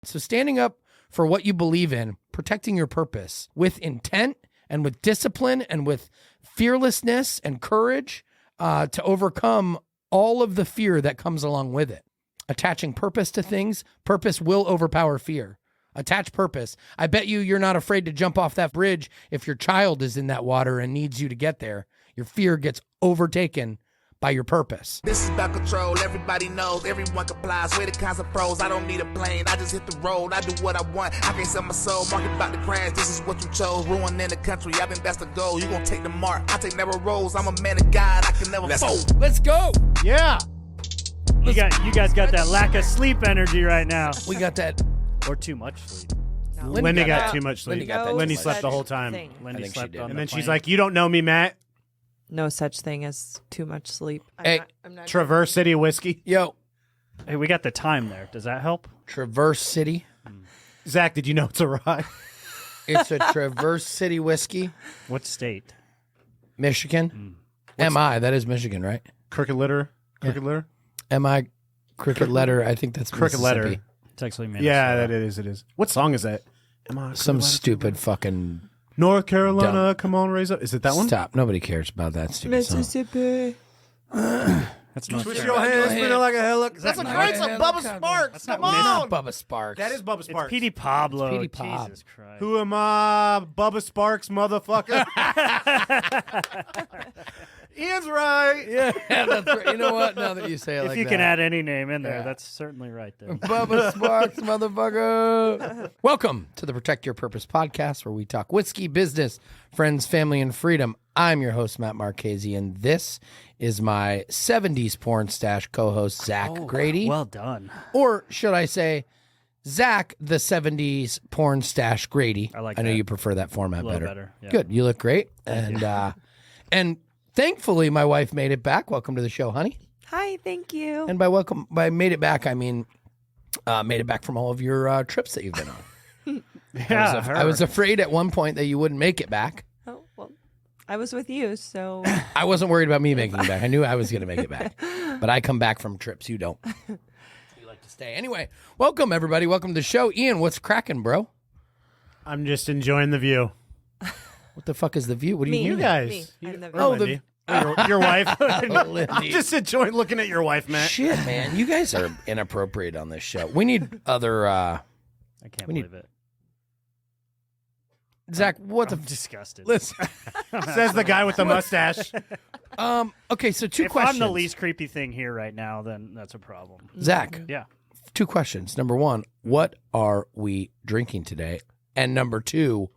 So standing up for what you believe in, protecting your purpose with intent and with discipline and with fearlessness and courage to overcome all of the fear that comes along with it. Attaching purpose to things, purpose will overpower fear. Attach purpose. I bet you're not afraid to jump off that bridge if your child is in that water and needs you to get there. Your fear gets overtaken by your purpose. This is about control. Everybody knows. Everyone complies. We're the kinds of pros. I don't need a plane. I just hit the road. I do what I want. I can't sell my soul. Market about to crash. This is what you chose. Ruining the country. I think that's the goal. You gonna take the mark. I take never rolls. I'm a man of God. I can never fold. Let's go. Yeah. You guys got that lack of sleep energy right now. We got that. Or too much sleep. No. Lindy got too much sleep. Lindy got that Lindy too much. slept the whole time. Thing. Lindy think she slept did. on And the then plane. she's She's like, you don't know me, Matt. No such thing as too much sleep. Hey, I'm not Traverse City Whiskey. Yo, Hey, we got the time there. Does that help? Traverse City. Zach, did you know it's a rye? It's a Traverse City whiskey. What state? Michigan. MI, that is Michigan, right? Crooked Litter? Crooked Litter? MI, cricket letter. I think that's Crooked Letter. Mississippi. It's actually Minnesota. Yeah, that it is. What song is that? Am I Some Crooked Letter? stupid fucking... North Carolina, Dumb. come on, raise up. Is it that one? Stop. Nobody cares about that stupid song. Mississippi. That's North Switch Carolina. your hands, spin it like a helic. That's a not great a song. helicopter. Bubba Sparks. Come It's not on. Bubba Sparks. That is Bubba It's Sparks. Petey Pablo. It's Petey Pab. Jesus Christ. Who am I? Bubba Sparks, motherfucker. Ian's right. Yeah, that's right. You know what? Now that you say it If like you that. can add any name in there, Yeah. that's certainly right there. Bubba Sparks, motherfucker. Welcome to the Protect Your Purpose podcast, where we talk whiskey, business, friends, family, and freedom. I'm your host, Matt Marchese, and this is my 70s porn stash co-host, Zach Grady. Well done. Or should I say, Zach, the 70s porn stash Grady. I like I know that. you prefer that format A little better. better, yeah. Good. You look great. And thankfully, my wife made it back. Welcome to the show, honey. Hi, thank you. And by made it back, I mean made it back from all of your trips that you've been on. Yeah, I was afraid at one point that you wouldn't make it back. Oh, well, I was with you, so I wasn't worried about me making it back. I knew I was going to make it back. But I come back from trips. You don't. You like to stay. Anyway, welcome, everybody. Welcome to the show. Ian, what's cracking, bro? I'm just enjoying the view. What the fuck is the view? What do you Me. mean? You guys. Me. You, I'm the- or Oh, Lindy. Your wife. Lindy. I'm just enjoying looking at your wife, Matt. Shit, man. You guys are inappropriate on this show. We need other... I can't we need- believe it. Zach, what I'm the... disgusted. Listen. Says the guy with the mustache. Okay, so two If questions. I'm the least creepy thing here right now, then that's a problem. Zach, Yeah. two questions. Number one, what are we drinking today? And number two,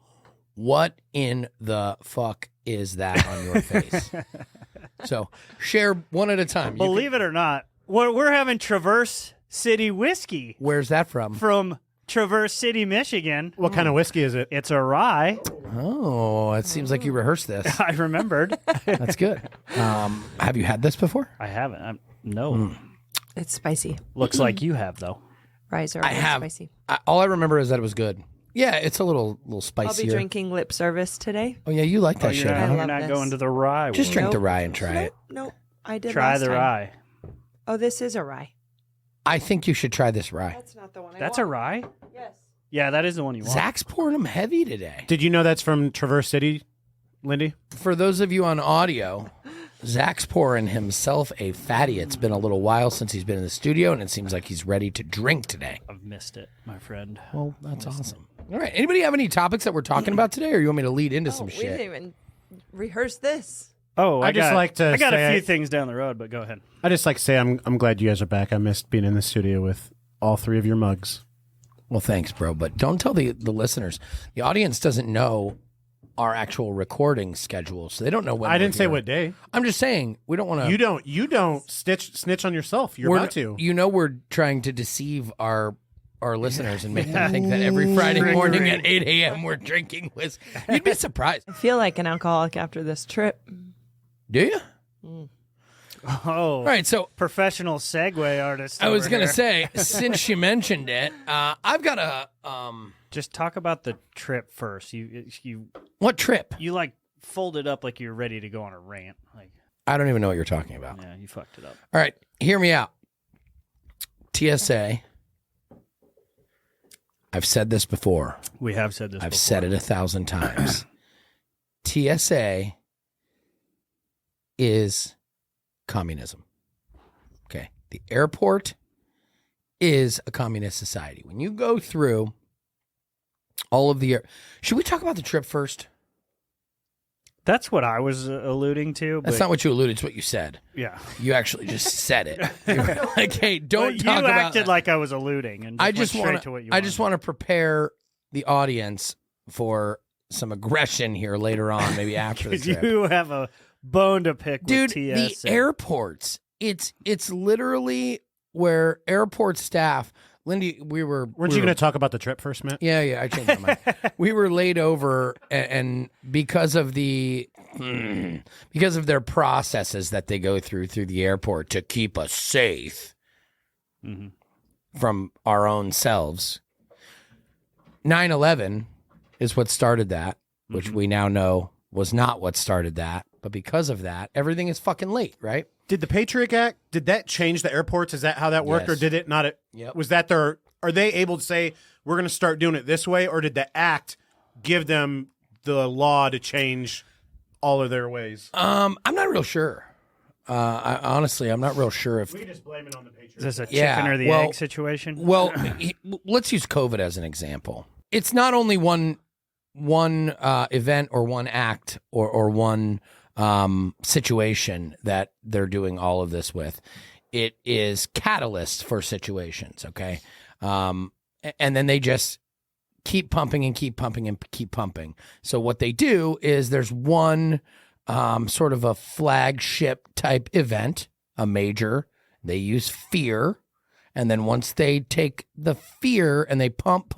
what in the fuck is that on your face? So share one at a time. Believe it or not, we're having Traverse City whiskey Where's that from? from Traverse City, Michigan. What kind of whiskey is it? It's a rye. Oh, it seems like you rehearsed this. I remembered. That's good. Have you had this before? I haven't. No. it's spicy. Looks like you have, though. Rice are I have. spicy. All I remember is that it was good. Yeah, it's a little spicier. I'll be drinking lip service today. Oh, yeah, you like that shit, You're huh? not, I you're love not this. going to the rye. Just one. drink the Nope. rye and try it. Nope. I did Try last the time. rye. Oh, this is a rye. I think you should try this rye. That's not the one I That's a want. rye? Yes. Yeah, that is the one you want. Zach's pouring them heavy today. Did you know that's from Traverse City, Lindy? For those of you on audio, Zach's pouring himself a fatty. It's been a little while since he's been in the studio, and it seems like he's ready to drink today. I've missed it, my friend. Well, that's awesome. All right. Anybody have any topics that we're talking about today, or you want me to lead into some We didn't shit? even rehearse this. Oh, I just like to I got a say few I- things down the road, but go ahead. I just like to say I'm glad you guys are back. I missed being in the studio with all three of your mugs. Well, thanks, bro. But don't tell the listeners. The audience doesn't know our actual recording schedule, so they don't know when. I we're didn't say here. what day. I'm just saying we don't want to. You don't snitch on yourself. You're about to. You know, we're trying to deceive our listeners and make them think that every Friday morning at 8 a.m. we're drinking whiskey. You'd be surprised. I feel like an alcoholic after this trip. Do you? Oh, All right. So professional Segway artist. I was over gonna here. say, since you mentioned it, I've got a Just talk about the trip first. You what trip? you like folded up like you're ready to go on a rant. Like, I don't even know what you're talking about. yeah, you fucked it up. All right, hear me out. TSA I've said this before. We have said this I've before. said it 1,000 times. TSA is communism. Okay. The airport is a communist society. When you go through all of the... Should we talk about the trip first? That's what I was alluding to. That's but not what you alluded to, what you said. Yeah. You actually just said it. You were like, hey, don't But talk you about acted that. like I was alluding, and I went just straight want to what you I just want to prepare the audience for some aggression here later on, maybe after the trip. You have a bone to pick Dude, with TSA. the airports, it's literally where airport staff, Lindy, Weren't you going to talk about the trip first, Matt? Yeah, I changed my mind. We were laid over, and because of their processes that they go through the airport to keep us safe from our own selves. 9/11 is what started that, which we now know was not what started that. But because of that, everything is fucking late, right? Did the Patriot Act, did that change the airports? Is that how that worked? Yes. Or did it not? Yep. Was that are they able to say, we're going to start doing it this way? Or did the act give them the law to change all of their ways? I'm not real sure. Honestly, I'm not real sure if... We just blame it on the Patriot Is this a Yeah, chicken or the well- egg situation? Well, let's use COVID as an example. It's not only one event or one act or one situation that they're doing all of this with. It is catalyst for situations, okay? And then they just keep pumping and keep pumping and keep pumping. So what they do is there's one sort of a flagship type event, a major. They use fear. And then once they take the fear and they pump,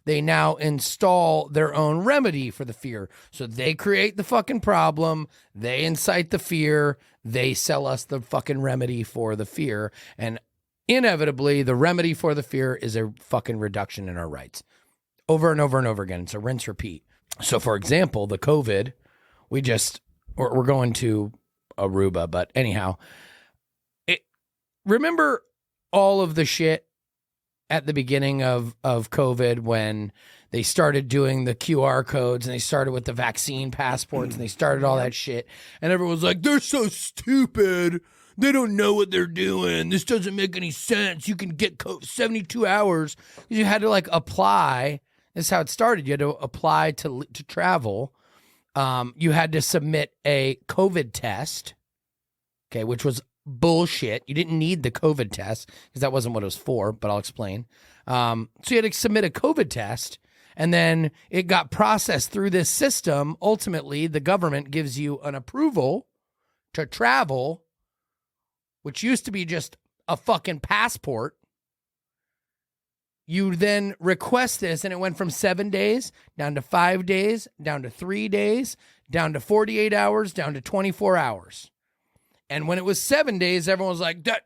they now install their own remedy for the fear. So they create the fucking problem. They incite the fear. They sell us the fucking remedy for the fear. And inevitably, the remedy for the fear is a fucking reduction in our rights. Over and over and over again. It's a rinse repeat. So for example, the COVID, we're going to Aruba, but anyhow, remember all of the shit at the beginning of COVID when they started doing the QR codes and they started with the vaccine passports and they started all that shit. And everyone was like, they're so stupid. They don't know what they're doing. This doesn't make any sense. You can get 72 hours. You had to like apply. This is how it started. You had to apply to travel. You had to submit a COVID test, okay, which was bullshit. You didn't need the COVID test because that wasn't what it was for, but I'll explain. So you had to submit a COVID test, and then it got processed through this system. Ultimately, the government gives you an approval to travel, which used to be just a fucking passport. You then request this, and it went from 7 days down to 5 days, down to 3 days, down to 48 hours, down to 24 hours. And when it was 7 days, everyone was like, "That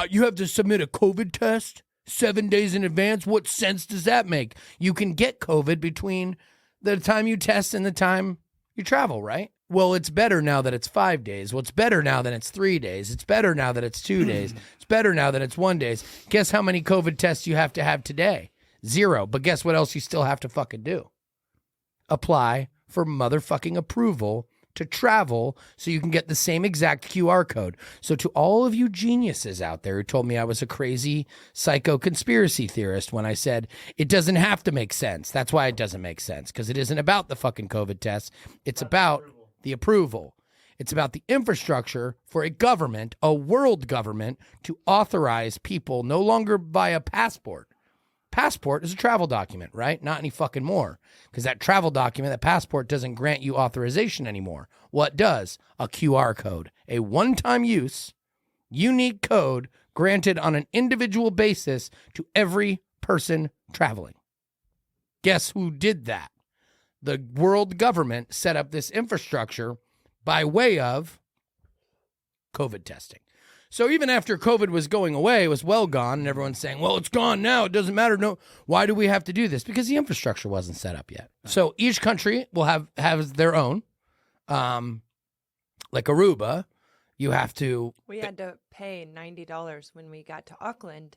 you have to submit a COVID test 7 days in advance? What sense does that make? You can get COVID between the time you test and the time you travel, right?" Well, it's better now that it's 5 days. Well, it's better now that it's 3 days. It's better now that it's 2 days. It's better now that it's 1 day. Guess how many COVID tests you have to have today? 0. But guess what else you still have to fucking do? Apply for motherfucking approval to travel so you can get the same exact QR code. So to all of you geniuses out there who told me I was a crazy psycho conspiracy theorist when I said it doesn't have to make sense. That's why it doesn't make sense, because it isn't about the fucking COVID test. It's about the approval. It's about the infrastructure for a government, a world government, to authorize people no longer via passport. Passport is a travel document, right? Not any fucking more. Because that travel document, that passport, doesn't grant you authorization anymore. What does? A QR code. A one-time use, unique code granted on an individual basis to every person traveling. Guess who did that? The world government set up this infrastructure by way of COVID testing. So even after COVID was going away, it was well gone, and everyone's saying, well, it's gone now. It doesn't matter. No, why do we have to do this? Because the infrastructure wasn't set up yet. So each country will have their own. Like Aruba, you have to... We had to pay $90 when we got to Auckland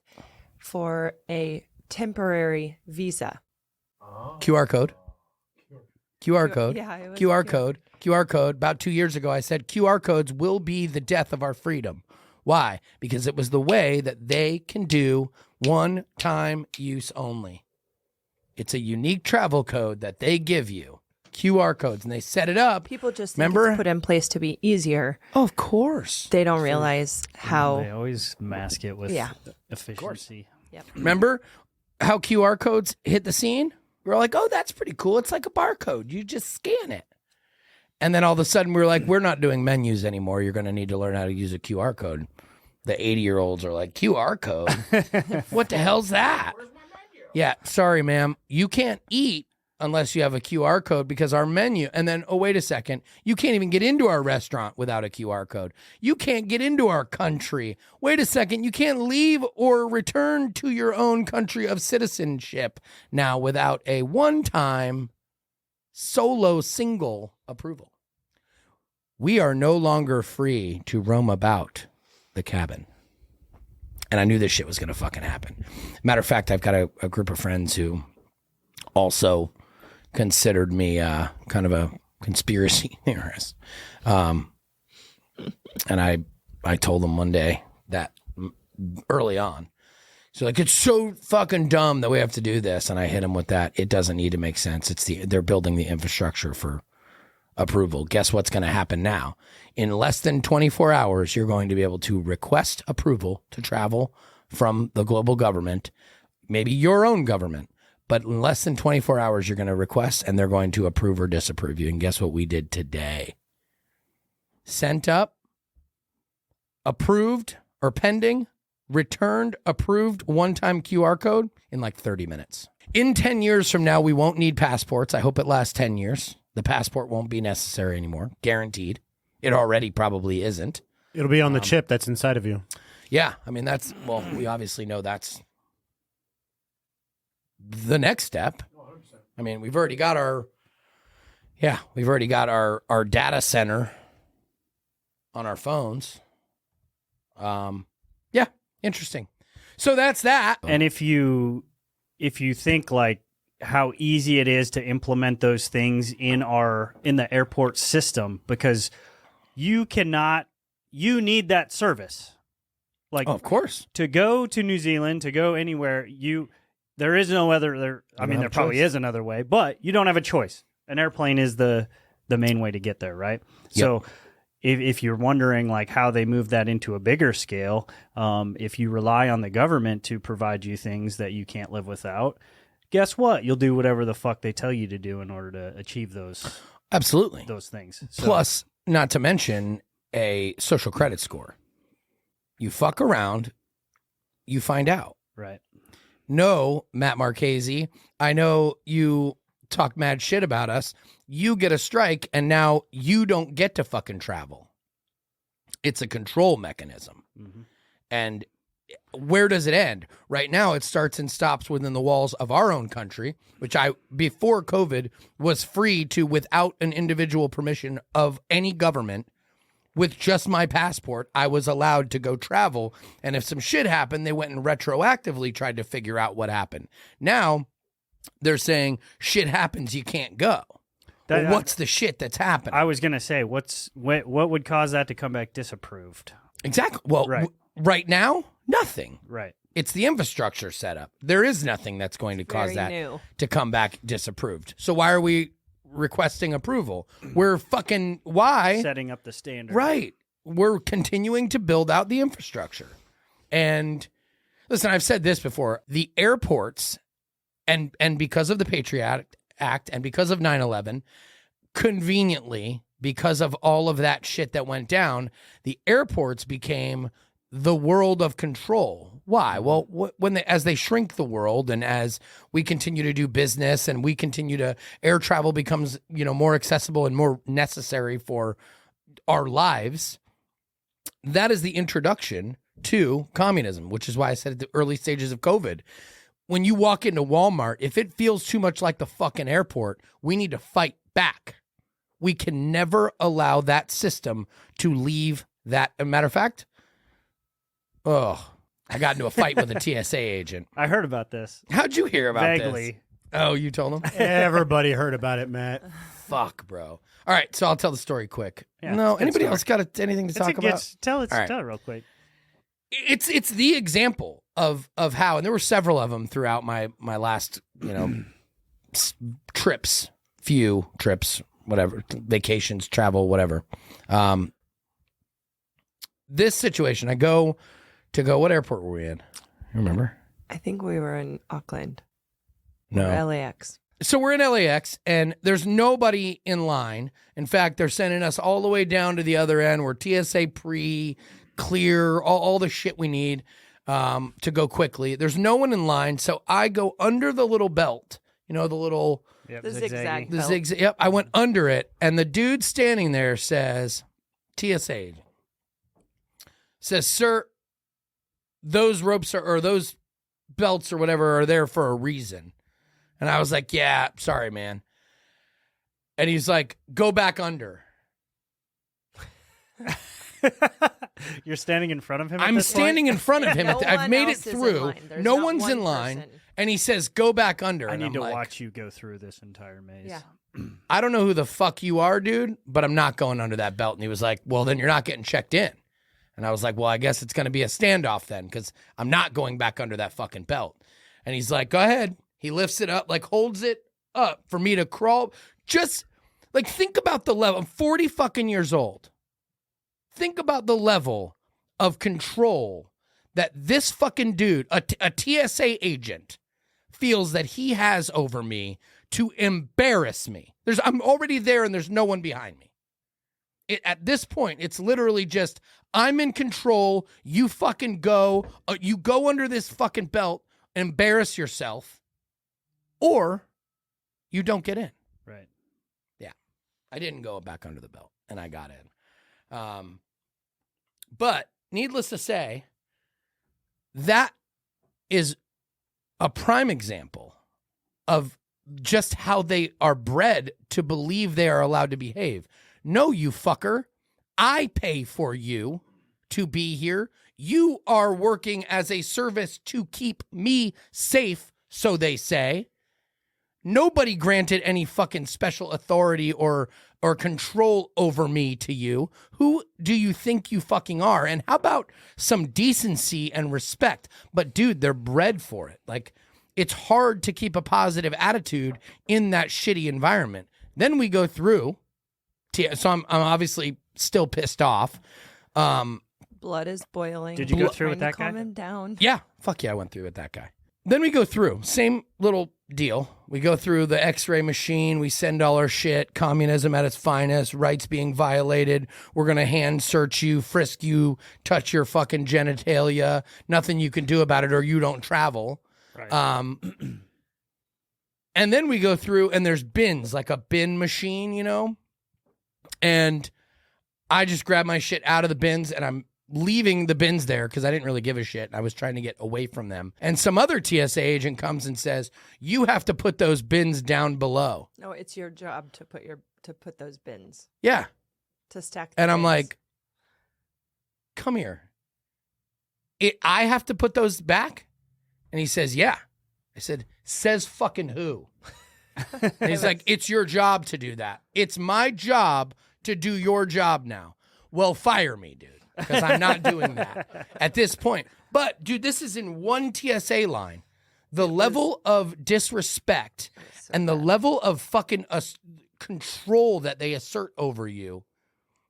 for a temporary visa. QR code. QR code. Yeah, it was QR QR. code. QR code. About 2 years ago, I said QR codes will be the death of our freedom. Why? Because it was the way that they can do one-time use only. It's a unique travel code that they give you. QR codes, and they set it up. People just think Remember? it's put in place to be easier. Oh, of course. They don't realize They how. always mask it with Yeah. efficiency. Remember how QR codes hit the scene? We were like, oh, that's pretty cool. It's like a barcode. You just scan it. And then all of a sudden we were like, we're not doing menus anymore. You're going to need to learn how to use a QR code. The 80-year-olds are like, QR code? What the hell's that? Yeah, sorry, ma'am. You can't eat unless you have a QR code because our menu, and then, oh, wait a second, you can't even get into our restaurant without a QR code. You can't get into our country. Wait a second, you can't leave or return to your own country of citizenship now without a one-time solo single approval. We are no longer free to roam about the cabin. And I knew this shit was going to fucking happen. Matter of fact, I've got a group of friends who also considered me kind of a conspiracy theorist. And I told them one day that early on. So like, it's so fucking dumb that we have to do this. And I hit them with that. It doesn't need to make sense. They're building the infrastructure for approval. Guess what's going to happen now? In less than 24 hours, you're going to be able to request approval to travel from the global government, maybe your own government. But in less than 24 hours, you're going to request and they're going to approve or disapprove you. And guess what we did today? Sent up, approved or pending, returned, approved one-time QR code in like 30 minutes. In 10 years from now, we won't need passports. I hope it lasts 10 years. The passport won't be necessary anymore. Guaranteed. It already probably isn't. It'll be on the chip that's inside of you. Yeah. I mean, we obviously know that's the next step. I mean, we've already got our data center on our phones. Yeah, interesting. So that's that. And if you think like how easy it is to implement those things in the airport system, because you need that service. Like, Oh, of course. to go to New Zealand, to go anywhere, there is no other. I mean, have there a probably choice. is another way, but you don't have a choice. An airplane is the main way to get there, right? So if you're wondering like how they move that into a bigger scale, if you rely on the government to provide you things that you can't live without, guess what? You'll do whatever the fuck they tell you to do in order to achieve those Absolutely. things. So, Plus, not to mention a social credit score. You fuck around, you find out. right. No, Matt Marchese, I know you talk mad shit about us. You get a strike, and now you don't get to fucking travel. It's a control mechanism. Mm-hmm. And where does it end? Right now, it starts and stops within the walls of our own country, which before COVID, was free to, without an individual permission of any government, with just my passport, I was allowed to go travel. And if some shit happened, they went and retroactively tried to figure out what happened. Now, they're saying shit happens, you can't go. Well, what's the shit that's happening? I was gonna say, what would cause that to come back disapproved? Exactly. Well, Right. Right now, nothing. Right. It's the infrastructure setup. There is nothing that's going to cause Very that new. to come back disapproved. So why are we requesting approval? We're fucking why? Setting up the standard. Right. We're continuing to build out the infrastructure. And listen, I've said this before. The airports and because of the Patriot Act and because of 9/11, conveniently, because of all of that shit that went down, the airports became the world of control. Why? Well, as they shrink the world and as we continue to do business and we continue to air travel becomes, more accessible and more necessary for our lives, that is the introduction to communism, which is why I said at the early stages of COVID, when you walk into Walmart, if it feels too much like the fucking airport, we need to fight back. We can never allow that system to leave that. As a matter of fact, I got into a fight with a TSA agent. I heard about this. How'd you hear about Vaguely. this? Oh, you told him? Everybody heard about it, Matt. Fuck, bro. All right, so I'll tell the story quick. Yeah, No, it's a good anybody story. else got anything to talk about? Tell it All right. tell it real quick. It's the example of how, and there were several of them throughout my last trips, few trips, whatever, vacations, travel, whatever. This situation, I go what airport were we in? You remember? I think we were in Auckland No. or LAX. So we're in LAX and there's nobody in line. In fact, they're sending us all the way down to the other end. We're TSA clear, all the shit we need to go quickly. There's no one in line. So I go under the little belt, the little, Yep, The zigzaggy. zigzag. the Belt. zigzag. Yep. I went under it. And the dude standing there says, TSA says, sir, those ropes or those belts or whatever are there for a reason. And I was like, yeah, sorry, man. And he's like, go back under. You're standing in front of him. At I'm this point? standing in front of him. No I've one made it else is in through. line. There's No not one's one in line. person. And he says, go back under. I And need I'm to like, watch you go through this entire maze. Yeah. I don't know who the fuck you are, dude, but I'm not going under that belt. And he was like, well, then you're not getting checked in. And I was like, well, I guess it's going to be a standoff then because I'm not going back under that fucking belt. And he's like, go ahead. He lifts it up, like holds it up for me to crawl. Just like think about the level. I'm 40 fucking years old. Think about the level of control that this fucking dude, a TSA agent, feels that he has over me to embarrass me. I'm already there and there's no one behind me. At this point, it's literally just, I'm in control. You fucking go. You go under this fucking belt, embarrass yourself, or you don't get in. Right. I didn't go back under the belt, and I got in. But needless to say, that is a prime example of just how they are bred to believe they are allowed to behave. No, you fucker. I pay for you to be here. You are working as a service to keep me safe, so they say. Nobody granted any fucking special authority or control over me to you. Who do you think you fucking are? And how about some decency and respect? But dude, they're bred for it. Like, it's hard to keep a positive attitude in that shitty environment. Then we go through, so I'm obviously still pissed off. Blood is boiling. Did you go through with Trying that to guy? calm him down. Yeah, fuck yeah, I went through with that guy. Then we go through, same little deal. We go through the x-ray machine. We send all our shit, communism at its finest, rights being violated. We're going to hand search you, frisk you, touch your fucking genitalia. Nothing you can do about it or you don't travel. Right. And then we go through and there's bins, like a bin machine, and I just grab my shit out of the bins and I'm leaving the bins there because I didn't really give a shit. I was trying to get away from them. And some other TSA agent comes and says, you have to put those bins down below. No, it's your job to put those bins Yeah. to stack. The And I'm bins. like, come here. I have to put those back? And he says, yeah. I said, says fucking who? And he's like, it's your job to do that. It's my job to do your job now. Well, fire me, dude, because I'm not doing that at this point. But, dude, this is in one TSA line. The level of disrespect So and the bad. level of fucking control that they assert over you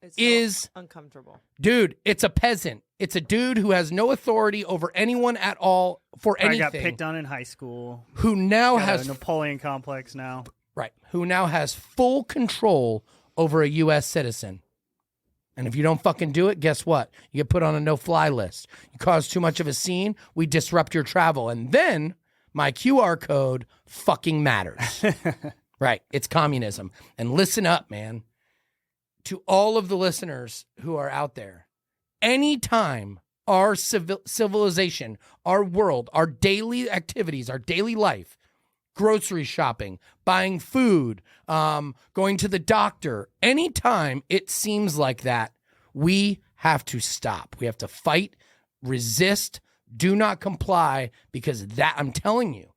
It's is, uncomfortable. dude, it's a peasant. It's a dude who has no authority over anyone at all for I got anything. picked on in high school. Who now Got has a Napoleon complex now. Right. Who now has full control over a U.S. citizen. And if you don't fucking do it, guess what? You get put on a no-fly list. You cause too much of a scene, we disrupt your travel. And then my QR code fucking matters. Right. It's communism. And listen up, man. To all of the listeners who are out there, anytime our civilization, our world, our daily activities, our daily life, grocery shopping, buying food, going to the doctor, anytime it seems like that, we have to stop. We have to fight, resist, Do not comply, because that, I'm telling you,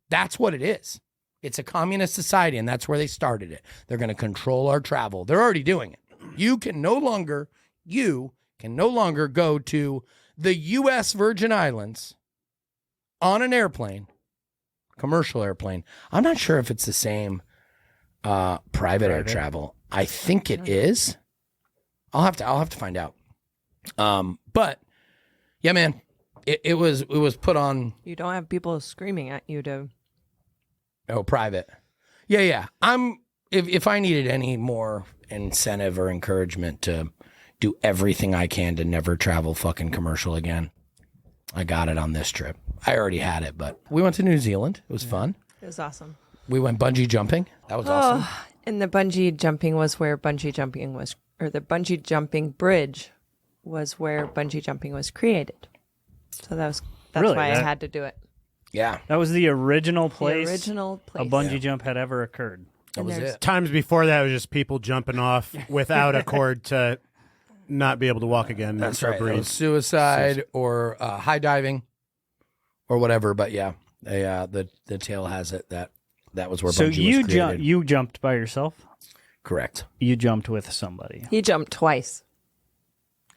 that's what it is. It's a communist society, and that's where they started it. They're going to control our travel. They're already doing it. You can no longer go to the U.S. Virgin Islands on an airplane, commercial airplane. I'm not sure if it's the same private air travel. I think it is. I'll have to find out. But yeah, man, it was put on. You don't have people screaming at you to. Oh, private. Yeah. If I needed any more incentive or encouragement to do everything I can to never travel fucking commercial again, I got it on this trip. I already had it, but we went to New Zealand. It was fun. It was awesome. We went bungee jumping. That was awesome. And the bungee jumping was where bungee jumping was, or the bungee jumping bridge was where bungee jumping was created. So that's Really? why I had to do it. Yeah, That was the original place, The original place. a bungee jump had ever occurred. that And was there's- it. Times before that, it was just people jumping off without a cord to not be able to walk again. That's or right. It breathe. was suicide or high diving or whatever. But yeah, the tale has it that was where So bungee was created. you jumped by yourself? Correct. You jumped with somebody. He jumped twice.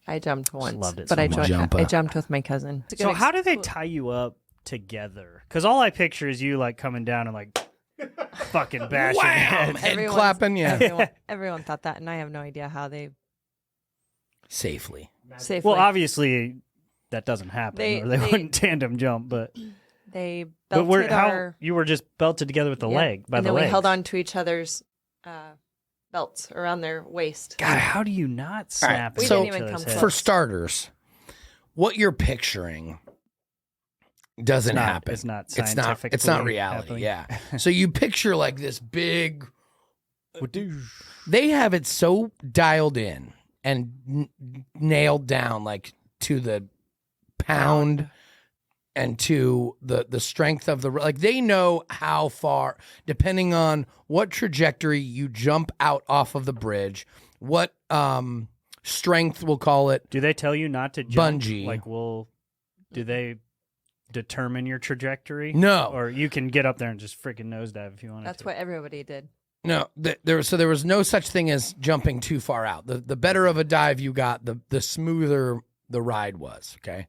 I jumped once, loved it but so I, much. Jumper. I jumped with my cousin. So how do they tie you up together? Because all I picture is you like coming down and like fucking bashing heads. Head Everyone's- clapping, yeah. Everyone thought that, and I have no idea how they Safely. safely. Well, obviously that doesn't happen, They- or they they- wouldn't tandem jump. But they but belted how our you were just belted together with the yeah, leg by and the then legs. we held on to each other's belts around their waist. God, how do you not snap? We into didn't even each come other's close. heads? For starters, what you're picturing doesn't It's not- happen. it's not It's not scientifically reality. happening. Yeah. So you picture like this big. They have it so dialed in and nailed down, like to the pound and to the strength of the, like they know how far, depending on what trajectory you jump out off of the bridge, what strength we'll call it. Do they tell you not to jump? Bungee. Like, do they determine your trajectory? No. Or you can get up there and just freaking nosedive if you want That's to. what everybody did. No, there was no such thing as jumping too far out. The better of a dive you got, the smoother the ride was. Okay,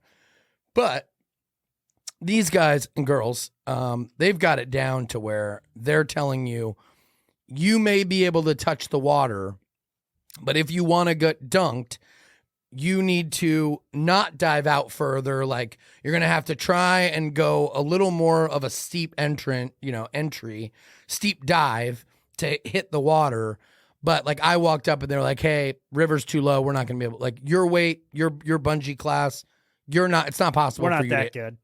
but these guys and girls, they've got it down to where they're telling you, you may be able to touch the water, but if you want to get dunked, you need to not dive out further. Like you're going to have to try and go a little more of a steep steep dive to hit the water. But like I walked up and they're like, hey, river's too low. We're not going to be able, like your weight, your bungee class, it's not possible We're for not you that to, good.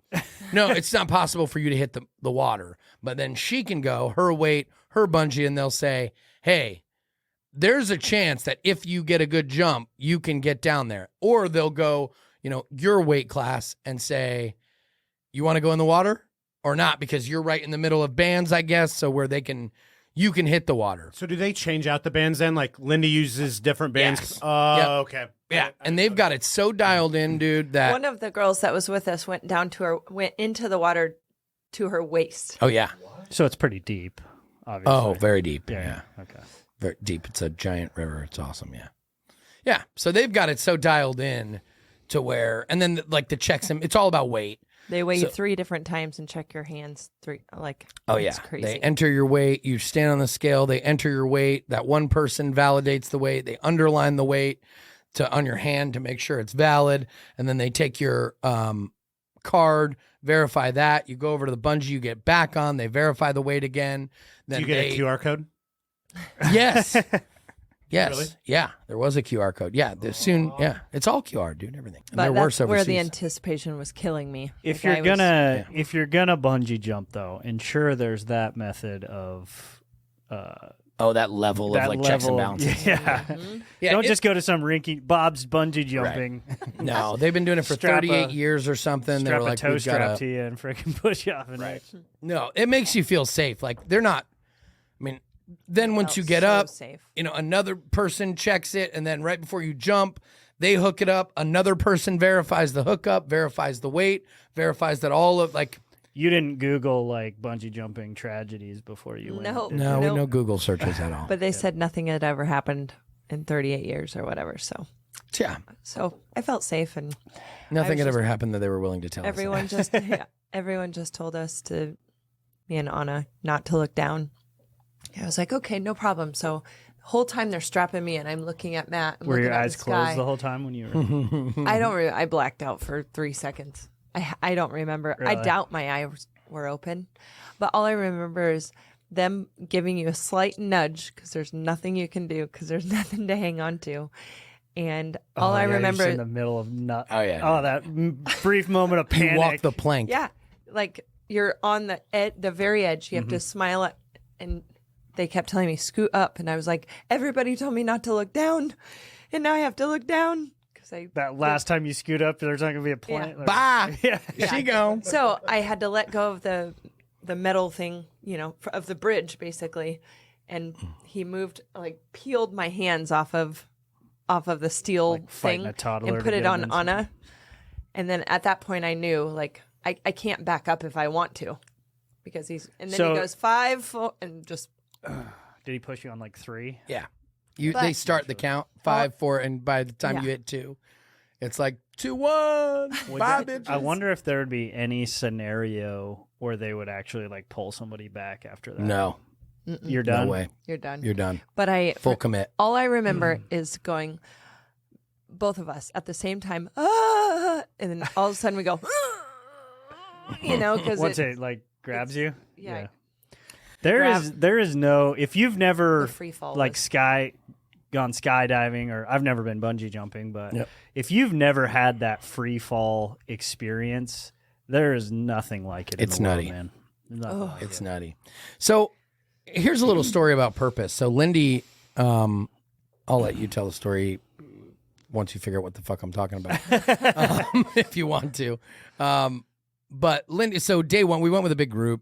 no, it's not possible for you to hit the water. But then she can go, her weight, her bungee, and they'll say, hey, there's a chance that if you get a good jump, you can get down there. Or they'll go, your weight class and say, you want to go in the water or not? Because you're right in the middle of bands, I guess. So where you can hit the water. So do they change out the bands then? Like Lindy uses different bands? Yes. Oh, Yep. okay. Yeah. And they've got it so dialed in, dude, that. One of the girls that was with us went into the water to her waist. Oh, yeah. So it's pretty deep, obviously. Oh, very deep. yeah. Yeah. Okay. Very deep. It's a giant river. It's awesome. Yeah. Yeah. So they've got it so dialed in to where, and then like the checks, it's all about weight. They weigh So- you 3 different times and check your hands 3. Like, Oh, it's yeah. crazy. They enter your weight. You stand on the scale. They enter your weight. That one person validates the weight. They underline the weight on your hand to make sure it's valid. And then they take your card, verify that. You go over to the bungee. You get back on. They verify the weight again. Then Do you get a QR code? Yes. Yes. Really? Yeah. There was a QR code. Yeah. Soon. Yeah. It's all QR, dude. Everything. And but they're that's worse where the overseas. anticipation was killing me. If Like, you're I was- if you're gonna bungee jump though, ensure there's that method of Oh, that level that of like level. checks and balances. Yeah. Yeah, Don't just go to some rinky Bob's bungee jumping. No, they've been doing it for Strap 38 a- years or something. They Strap were a like, toe we've strap got to you and freaking push you off. And Right. No, it makes you feel safe. Like they're not. I mean, then once felt you get so up, safe. another person checks it, and then right before you jump, They hook it up. Another person verifies the hookup, verifies the weight, verifies that all of like. You didn't Google like bungee jumping tragedies before you went. No. did you? No, Nope. no Google searches at all. But they said nothing had ever happened in 38 years or whatever. Yeah, So I felt safe, and nothing had just- ever happened that they were willing to tell us. everyone just everyone just told us to, me and Anna, not to look down. I was like, okay, no problem. So the whole time they're strapping me, and I'm looking at Matt. And Were looking your at eyes the closed sky. the whole time when you were? I don't. I blacked out for 3 seconds. I don't remember. I Really? doubt my eyes were open, but all I remember is them giving you a slight nudge because there's nothing you can do because there's nothing to hang on to, and all I Oh, yeah, you're just remember. in the middle of nut. Oh, yeah. Oh, that brief moment of panic. You walk the plank. Yeah, like you're on the very edge. You have to smile at, and they kept telling me scoot up, and I was like, everybody told me not to look down, and now I have to look down because I. That last time you scoot up, there's not gonna be a Yeah. plane. Like- Bye. Yeah. She go. So I had to let go of the metal thing, of the bridge basically, and he moved, like peeled my hands off of the steel Like fighting thing a toddler and to put get it him on inside. Anna. And then at that point I knew like I can't back up if I want to, because and then So- he goes 5, 4, and just Did he push you on like 3? Yeah. But- They start the count 5, 4, and by the time Yeah. you hit 2, it's like 2, 1, 5 inches. I wonder if there would be any scenario where they would actually like pull somebody back after that. No, You're done. no way. you're done. You're done. But Full commit. all I remember is going, both of us at the same time, ah, and then all of a sudden we go, because Once it like grabs you. yeah. There is no, if you've never The free fall like was- gone skydiving, or I've never been bungee jumping, but Yep. if you've never had that free fall experience, there is nothing like it. It's in the world, nutty. man. There's nothing like It's it. nutty. So here's a little story about purpose. So Lindy, I'll let you tell the story once you figure out what the fuck I'm talking about, if you want to. But Lindy, so day one, we went with a big group.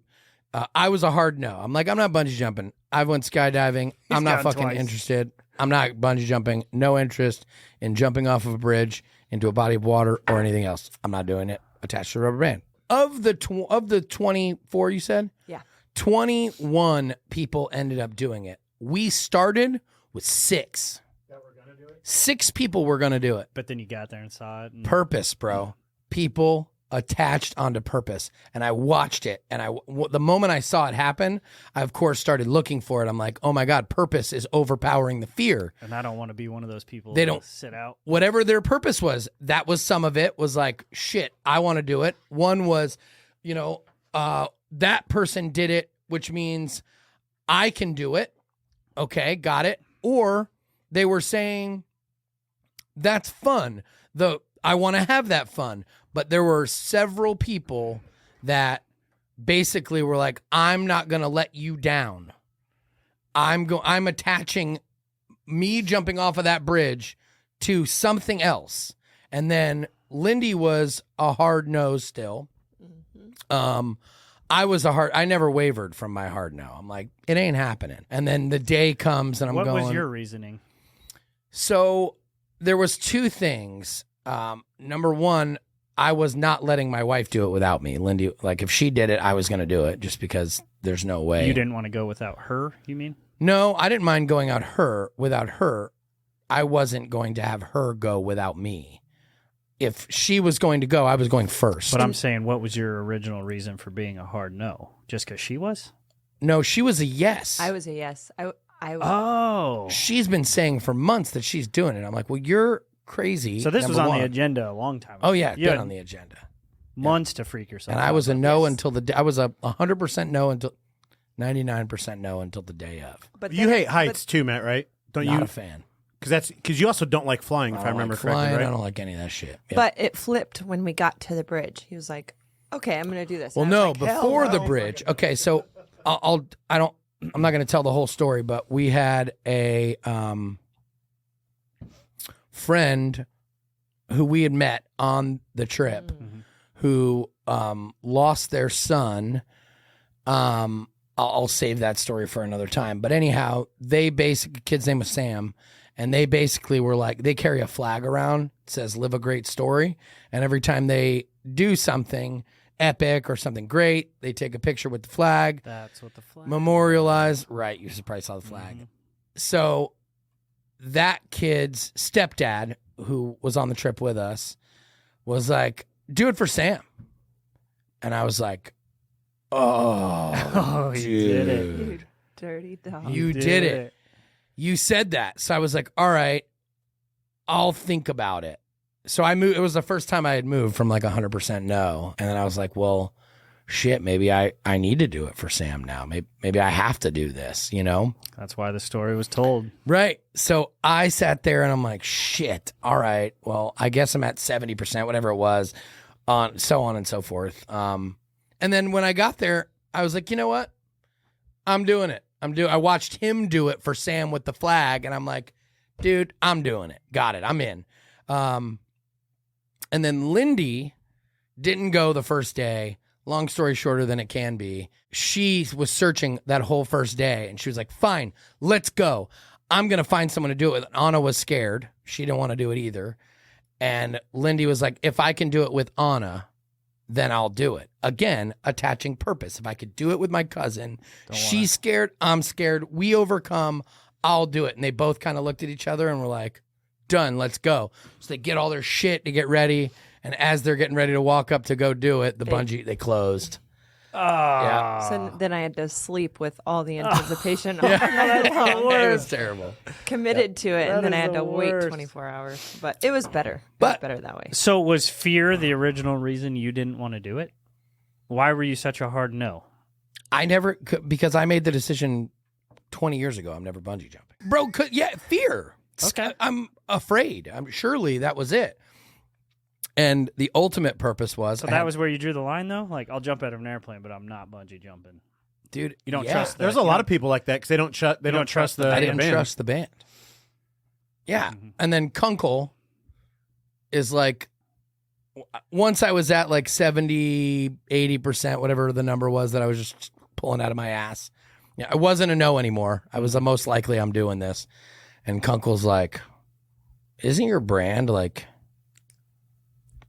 I was a hard no. I'm like, I'm not bungee jumping. I've went skydiving. I'm not gone fucking twice. interested. I'm not bungee jumping. No interest in jumping off of a bridge into a body of water or anything else. I'm not doing it. Attached to a rubber band. Of the 24, you said? Yeah. 21 people ended up doing it. We started with 6. 6 people were going to do it. But then you got there and saw it. And Purpose, bro. People attached onto purpose. And I watched it. And the moment I saw it happen, I, of course, started looking for it. I'm like, oh my God, purpose is overpowering the fear. and I don't want to be one of those people. They that don't- sit out. Whatever their purpose was, that was some of it was like, shit, I want to do it. One was, that person did it, which means I can do it. Okay, got it. Or they were saying, that's fun. I want to have that fun. But there were several people that basically were like, I'm not going to let you down. I'm attaching me jumping off of that bridge to something else. And then Lindy was a hard no still. I never wavered from my hard no. I'm like, it ain't happening. And then the day comes and I'm What going. was your reasoning? So there was 2 things. Number one, I was not letting my wife do it without me. Lindy, like if she did it, I was going to do it just because there's no way. You didn't want to go without her, you mean? No, I didn't mind going without her. I wasn't going to have her go without me. If she was going to go, I was going first. But I'm saying, what was your original reason for being a hard no? Just because she was? No, she was a yes. I was a yes. I Oh. She's been saying for months that she's doing it. I'm like, well, you're crazy. So this was number on the one. agenda a long time ago. Oh yeah, You been had on the agenda. months to freak yourself And out. I was a no until the day. I was a 100% no until 99% no until the day of. but You then- hate heights too, Matt, right? Don't Not you? a fan. Because you also don't like flying, if I don't remember like correctly, flying, right? I don't like any of that shit. Yeah. But it flipped when we got to the bridge. He was like, "Okay, I'm going to do this." Well, And I no, was like, "Hell before the no." bridge. Okay, so I'm not going to tell the whole story, but we had a friend who we had met on the trip who lost their son. I'll save that story for another time. But anyhow, kid's name was Sam, And they basically were like, they carry a flag around, it says live a great story. And every time they do something epic or something great, they take a picture with the flag, That's what the flag. memorialize. Right. You probably saw the flag. So that kid's stepdad, who was on the trip with us, was like, do it for Sam. And I was like, oh, you did it. You dirty dog. You did it. You said that. So I was like, all right, I'll think about it. So I moved. It was the first time I had moved from like 100% no. And then I was like, well, shit, maybe I need to do it for Sam now. Maybe I have to do this, you know? That's why the story was told. Right. So I sat there and I'm like, shit, all right, well, I guess I'm at 70%, whatever it was, so on and so forth. And then when I got there, I was like, you know what? I'm doing it. I watched him do it for Sam with the flag, and I'm like, dude, I'm doing it. Got it. I'm in. And then Lindy didn't go the first day. Long story shorter than it can be. She was searching that whole first day, and she was like, fine, let's go. I'm going to find someone to do it with. Anna was scared. She didn't want to do it either. And Lindy was like, if I can do it with Anna, then I'll do it. Again, attaching purpose. If I could do it with my cousin, she's scared, I'm scared, we overcome, I'll do it. And they both kind of looked at each other and were like, done, let's go. So they get all their shit to get ready. And as they're getting ready to walk up to go do it, the bungee, they closed. Yeah. So then I had to sleep with all the anticipation all night long. It was terrible. Committed to it, and then I had is to the wait worst. 24 hours. But it was better. But- it was better that way. So was fear the original reason you didn't want to do it? Why were you such a hard no? I never, because I made the decision 20 years ago, I'm never bungee jumping. Bro, fear. Okay. I'm afraid. Surely that was it. And the ultimate purpose was, So that was where you drew the line, though? Like, I'll jump out of an airplane, but I'm not bungee jumping. dude, You don't yeah. trust There's that. a lot of people like that because they don't trust the I didn't band. trust the band. Yeah. And then Kunkel is like, once I was at like 70, 80%, whatever the number was that I was just pulling out of my ass. Yeah, I wasn't a no anymore. I was a most likely I'm doing this. And Kunkel's like, isn't your brand like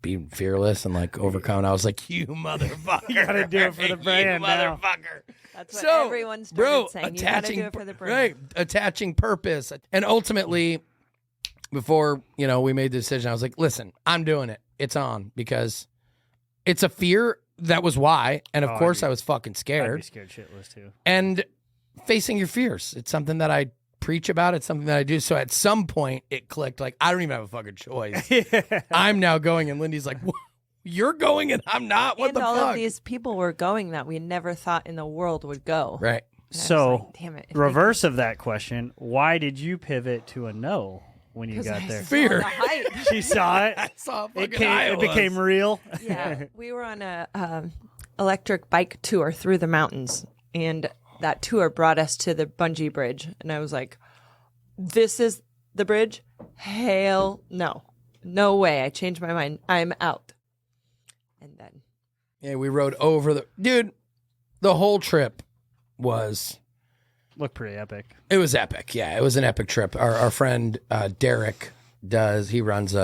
being fearless and like overcome? And I was like, you motherfucker. You gotta do it for the brand you now. motherfucker. That's what So, everyone started bro, saying. You gotta do it for the brand. right, attaching purpose. And ultimately, before, we made the decision, I was like, listen, I'm doing it. It's on, because it's a fear. That was why. And of Oh, course I'd I was fucking I'd be scared. scared shitless, too. And facing your fears. It's something that I preach about. It's something that I do. So at some point it clicked, like, I don't even have a fucking choice. I'm now going, and Lindy's like, you're going and I'm not? What And the all fuck? of these people were going that we never thought in the world would go. Right. And I was So, like, damn it. if they reverse of that question, why did you pivot to a no when you 'Cause got I there? saw Fear. the hype. She saw it. I saw fucking It became real. Yeah, we were on a electric bike tour through the mountains, and that tour brought us to the bungee bridge, and I was like, this is the bridge? Hell no way. I changed my mind. I'm out. And then Yeah, we rode over the whole trip was, Looked pretty epic. it was epic. Yeah, it was an epic trip. Our friend Derek he runs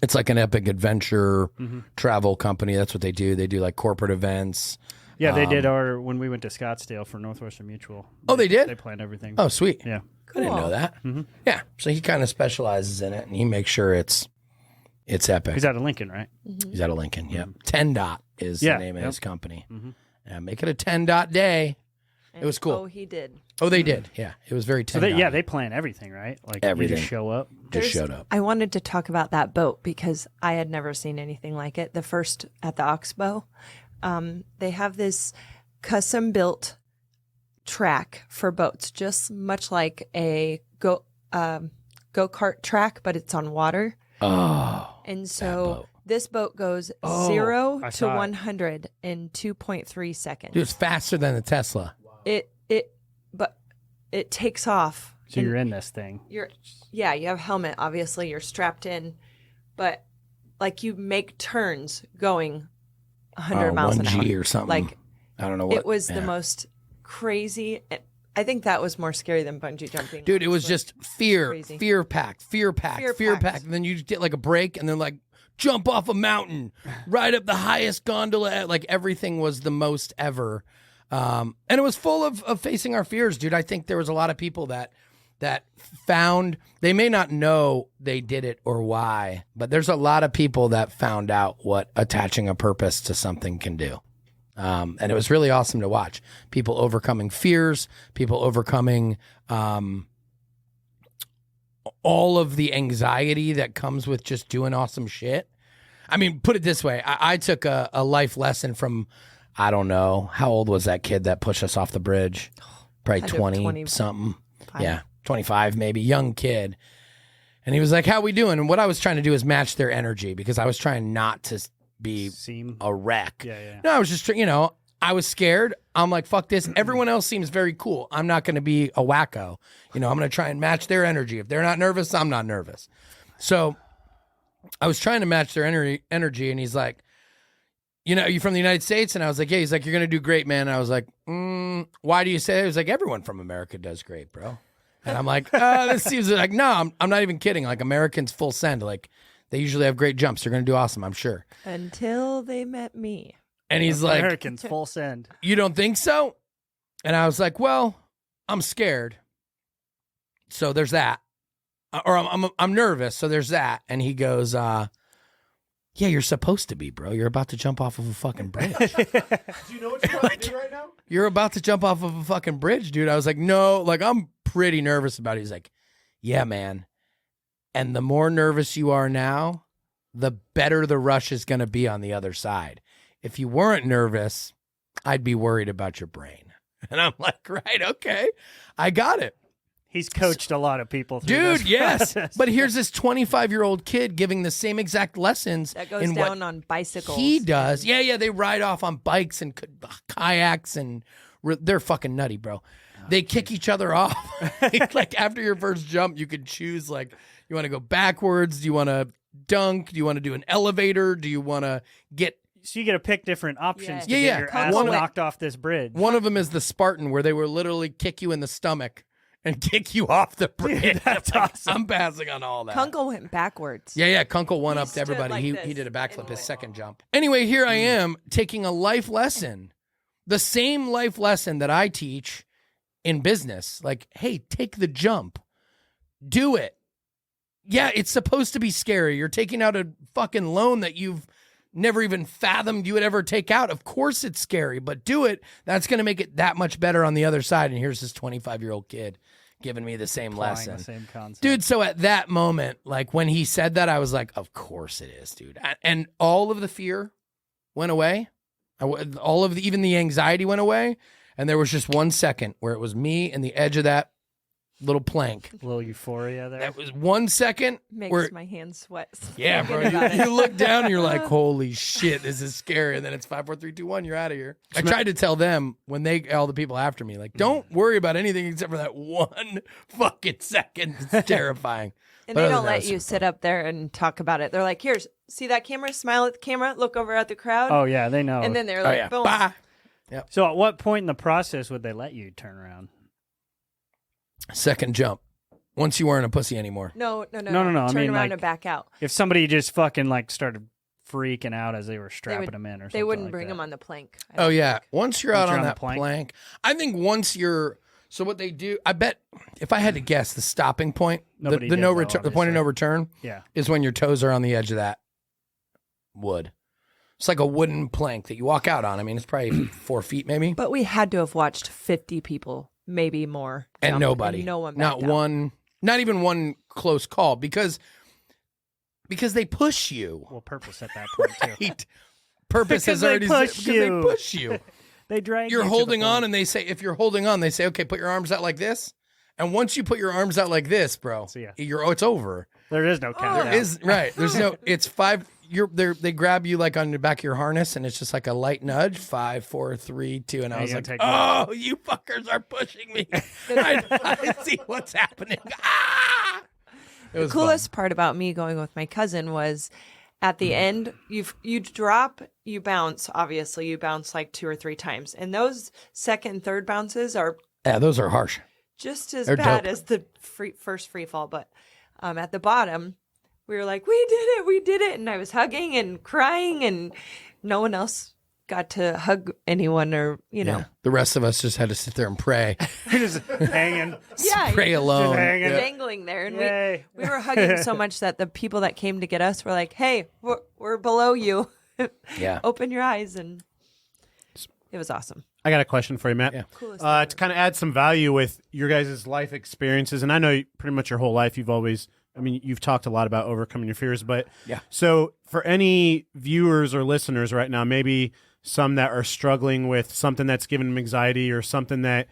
it's like an epic adventure travel company. That's what they do. They do like corporate events. Yeah, they did when we went to Scottsdale for Northwestern Mutual. Oh, they did? They planned everything. Oh, sweet. Yeah. I didn't know that. Yeah, so he kind of specializes in it, and he makes sure it's epic. He's out of Lincoln, right? He's out of Lincoln. Yeah, 10 Dot is Yeah, the name of yep. his company. Make it a 10 Dot day. It was cool. Oh, he did. Oh, they did. Yeah, it was very 10 So Dot. they plan everything, right? Like Everything. You just show up. Just showed up. I wanted to talk about that boat because I had never seen anything like it. The first at the Oxbow, they have this custom built track for boats, just much like a go-kart track, but it's on water. Oh, And boat. so this boat goes Oh, 0 I to saw it. 100 in 2.3 seconds. dude, it's faster than the Tesla. But it takes off. So and you're in this thing. you have a helmet, obviously, you're strapped in, but like you make turns going 100 miles an hour. 1G or something. Like I don't know what. it was the yeah. most crazy. I think that was more scary than bungee jumping. Dude, it was honestly. just fear, Crazy. fear packed, fear packed, fear Fear-packed. packed. And then you just get like a break and then like jump off a mountain, ride up the highest gondola. Like everything was the most ever. And it was full of facing our fears, dude. I think there was a lot of people that found, they may not know they did it or why, but there's a lot of people that found out what attaching a purpose to something can do. And it was really awesome to watch people overcoming fears, people overcoming all of the anxiety that comes with just doing awesome shit. I mean, put it this way. I took a life lesson from, I don't know, how old was that kid that pushed us off the bridge? Probably Had to have 20 something. Yeah, 25 maybe, young kid. And he was like, how we doing? And what I was trying to do is match their energy because I was trying not to be Seem. a wreck. Yeah. No, I was just, I was scared. I'm like, fuck this. Everyone else seems very cool. I'm not going to be a wacko. I'm going to try and match their energy. If they're not nervous, I'm not nervous. So I was trying to match their energy. And he's like, are you from the United States? And I was like, yeah. He's like, you're going to do great, man. And I was like, why do you say that? He was like, everyone from America does great, bro. And I'm like, this seems like, no, I'm not even kidding. Like Americans full send. Like they usually have great jumps. They're going to do awesome, I'm sure. Until they met me. And he's like, Americans full send. you don't think so? And I was like, well, I'm scared. So there's that. Or I'm nervous. So there's that. And he goes, yeah, you're supposed to be, bro. You're about to jump off of a fucking bridge. Do you know what you're about to do right now? You're about to jump off of a fucking bridge, dude. I was like, no, like I'm pretty nervous about it. He's like, yeah, man. And the more nervous you are now, the better the rush is going to be on the other side. If you weren't nervous, I'd be worried about your brain. And I'm like, right, okay, I got it. He's coached a lot of people through Dude, this yes. process. But here's this 25-year-old kid giving the same exact lessons. That goes in down what on bicycles. he does. Yeah, they ride off on bikes and kayaks, and they're fucking nutty, bro. They kick each other off. Like after your first jump, you could choose, like, you want to go backwards? Do you want to dunk? Do you want to do an elevator? Do you want to get... So you get to pick different options to Yeah, get yeah. your ass One of- knocked off this bridge. One of them is the Spartan, where they will literally kick you in the stomach and kick you off the bridge. That's Like, awesome. I'm passing on all that. Kunkel went backwards. Yeah, Kunkel won He up to stood everybody. like he this did a backflip and his went. second jump. Anyway, here I am taking a life lesson. The same life lesson that I teach in business. Like, hey, take the jump. Do it. Yeah, it's supposed to be scary. You're taking out a fucking loan that you've never even fathomed you would ever take out. Of course it's scary, but do it. That's going to make it that much better on the other side. And here's this 25-year-old kid giving me the same Applying lesson. the same concept. Dude, so at that moment, like when he said that, I was like, of course it is, dude. And all of the fear went away. All of even the anxiety went away. And there was just 1 second where it was me and the edge of that little plank. A little euphoria there. That was 1 second Makes where, my hands sweat. yeah, bro. thinking about You it. look down and you're like, holy shit, this is scary. And then it's 5, 4, 3, 2, 1, you're out of here. I tried to tell them when all the people after me, like, don't worry about anything except for that 1 fucking second. It's terrifying. And But they other don't than that, let it's you sit up there and talk about it. They're like, "Here's, see that camera? Smile at the camera. Look over at the crowd." Oh yeah, they know. And then they're Oh, like, yeah. "Boom." Bye. So at what point in the process would they let you turn around? Second jump. Once you weren't a pussy anymore. No. No. Turn I mean, around like, and back out. If somebody just fucking like started freaking out as they were strapping them in or something, They wouldn't like bring that. them on the plank. I Oh don't yeah. think. Once you're Once out you're on on the that plank? plank, I think once you're. So what they do, I bet, if I had to guess, the stopping point, Nobody the did, no though, return, the point of no return, Yeah. is when your toes are on the edge of that wood. It's like a wooden plank that you walk out on. I mean, it's probably 4 feet maybe, But we had to have watched 50 people, maybe more, and jump, nobody, and no one, not backed out. one, not even one close call because they push you. Well, purpose at that point too. Right. Purpose Because is they already push because you. they push you. They drag. You're you to the holding on, point. and they say, if you're holding on, they say, okay, put your arms out like this. And once you put your arms out like this, bro, See ya. it's over. There is no countdown. There is right. There's no. It's 5. They grab you like on the back of your harness, and it's just like a light nudge. 5, 4, 3, 2, and I you was gotta like, take "Oh, you fuckers are pushing me! I see what's happening." Ah! It was The coolest part about me going with my cousin was at the end, you drop, you bounce. Obviously, you bounce like 2 or 3 times, and those second and third bounces are Yeah, those are harsh. just as They're bad dope. as the first free fall, but at the bottom, we were like, we did it, and I was hugging and crying, and no one else got to hug anyone, or Yeah. The rest of us just had to sit there and pray. Just hanging. yeah, Pray you're alone. hanging. Yeah. dangling there, and Yay. we were hugging so much that the people that came to get us were like, "Hey, we're below you. Yeah. Open your eyes," and it was awesome. I got a question for you, Matt. Yeah. Coolest To kind of add some value with your guys' life experiences, and I know pretty much your whole life you've talked a lot about overcoming your fears, but Yeah. So for any viewers or listeners right now, maybe some that are struggling with something that's giving them anxiety or something that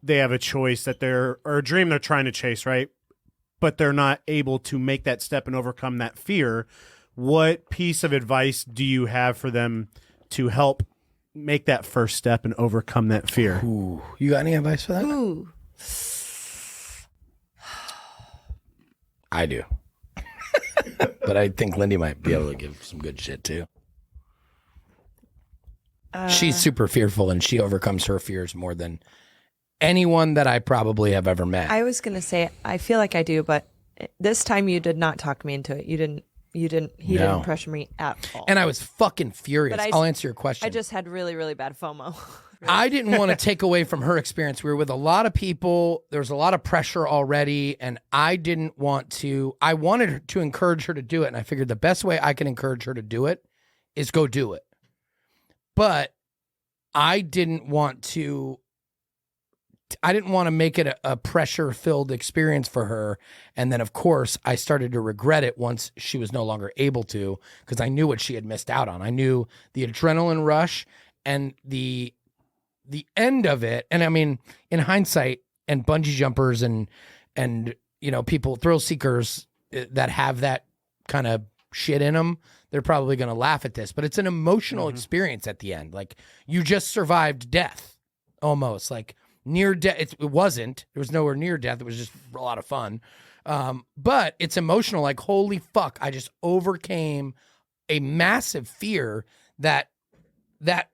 they have a choice or a dream they're trying to chase, right? But they're not able to make that step and overcome that fear. What piece of advice do you have for them to help make that first step and overcome that fear? Ooh, you got any advice for that? Ooh, I do. But I think Lindy might be able to give some good shit too. She's super fearful and she overcomes her fears more than anyone that I probably have ever met. I was gonna say I feel like I do, but this time you did not talk me into it. He No. didn't pressure me at all. and I was fucking furious. But I'll answer your question. I just had really, really bad FOMO. I didn't want to take away from her experience. We were with a lot of people. There was a lot of pressure already, and I didn't want to. I wanted her to encourage her to do it, and I figured the best way I can encourage her to do it is go do it. But I didn't want to. I didn't want to make it a pressure-filled experience for her, and then of course I started to regret it once she was no longer able to, because I knew what she had missed out on. I knew the adrenaline rush and the end of it. And I mean, in hindsight, and bungee jumpers and people, thrill seekers that have that kind of shit in them, they're probably going to laugh at this, but it's an emotional experience at the end. Like, you just survived death, almost like near death. It wasn't, there was nowhere near death. It was just a lot of fun. But it's emotional. Like, holy fuck, I just overcame a massive fear that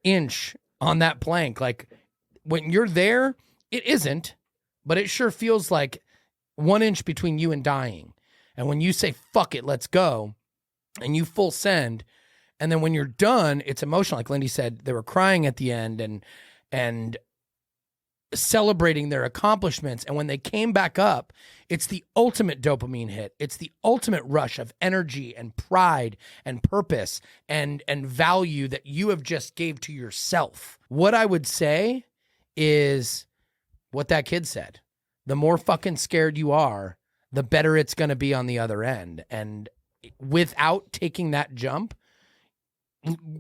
inch on that plank. Like, when you're there, it isn't, but it sure feels like 1 inch between you and dying. And when you say, fuck it, let's go, and you full send, and then when you're done, it's emotional. Like Lindy said, they were crying at the end and celebrating their accomplishments. And when they came back up, it's the ultimate dopamine hit. It's the ultimate rush of energy and pride and purpose and value that you have just gave to yourself. What I would say is what that kid said. The more fucking scared you are, the better it's going to be on the other end. And without taking that jump,